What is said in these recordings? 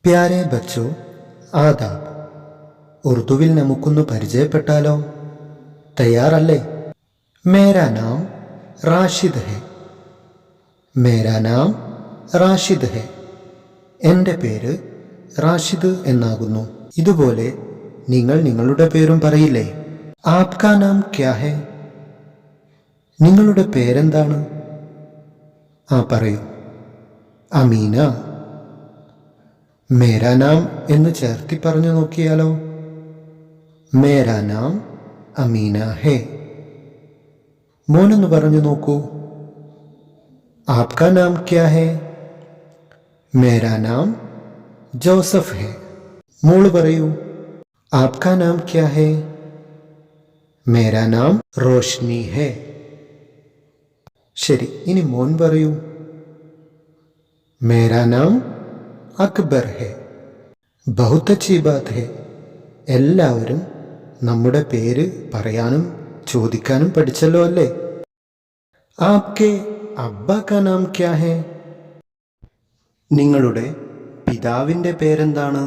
പ്യാരെ ബച്ചോ, ആദാബ്. ഉറുദുവിൽ നമുക്കൊന്ന് പരിചയപ്പെട്ടാലോ? തയ്യാറല്ലേ? മേരാ നാം റാഷിദ് ഹെ. മേരാ നാം റാഷിദ് ഹെ. എൻ്റെ പേര് റാഷിദ് എന്നാകുന്നു. ഇതുപോലെ നിങ്ങൾ നിങ്ങളുടെ പേരും പറയില്ലേ? ആപ്കാ നാം ക്യാ ഹെ? നിങ്ങളുടെ പേരെന്താണ്? പറയൂ. അമീന. മേരാ നാം എന്ന് ചേർത്തി പറഞ്ഞു നോക്കിയാലോ? മേരാ നാം അമീന ഹെ. മോനൊന്ന് പറഞ്ഞു നോക്കൂ. ആപ്കാ നാം ക്യാ ഹെ? മേരാ നാം ജോസഫ് ഹെ. മോള് പറയൂ. ആപ്കാ നാം ക്യാ ഹെ? മേരാ നാം റോഷ്നി ഹെ. ശരി, ഇനി മോൻ പറയൂ. മേരാ നാം അക്ബർ ഹെ. ബഹുത് അച്ചി ബാത് ഹെ. എല്ലാവരും നമ്മുടെ പേര് പറയാനും ചോദിക്കാനും പഠിച്ചല്ലോ അല്ലേ? ആപ്കെ അബ്ബാ കാ നാം ക്യാ ഹെ? നിങ്ങളുടെ പിതാവിൻ്റെ പേരെന്താണ്?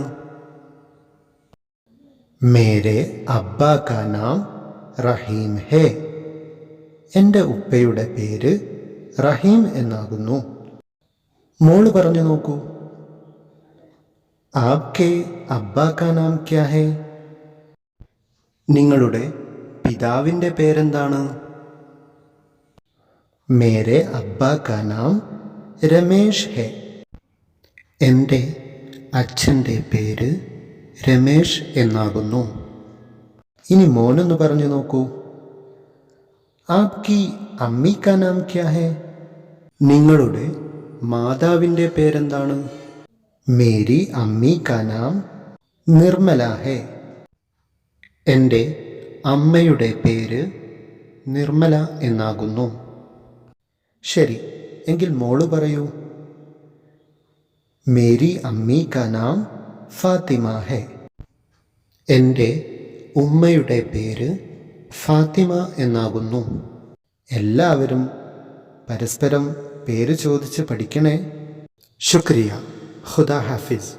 മേരെ അബ്ബാ കാ നാം റഹീം ഹെ. എൻ്റെ ഉപ്പയുടെ പേര് റഹീം എന്നാകുന്നു. മോള് പറഞ്ഞു നോക്കൂ. ആപ്കെ അബ്ബാ കാ നാം ക്യാ ഹെ? നിങ്ങളുടെ പിതാവിൻ്റെ പേരെന്താണ്? മേരെ അബ്ബാ കാ നാം രമേഷ് ഹെ. എൻ്റെ അച്ഛൻ്റെ പേര് രമേഷ് എന്നാകുന്നു. ഇനി മോനൊന്ന് പറഞ്ഞു നോക്കൂ. ആപ്കി അമ്മി കാ നാം ക്യാ ഹെ? നിങ്ങളുടെ മാതാവിൻ്റെ പേരെന്താണ്? മേരി അമ്മി കാ നാം നിർമ്മല ഹെ. എൻ്റെ അമ്മയുടെ പേര് നിർമ്മല എന്നാകുന്നു. ശരി, എങ്കിൽ മോള് പറയൂ. മേരി അമ്മി കാ നാം ഫാത്തിമ ഹെ. എൻ്റെ ഉമ്മയുടെ പേര് ഫാത്തിമ എന്നാകുന്നു. എല്ലാവരും പരസ്പരം പേര് ചോദിച്ച് പഠിക്കണേ. ശുക്രിയ. ഖുദാ ഹാഫിസ്.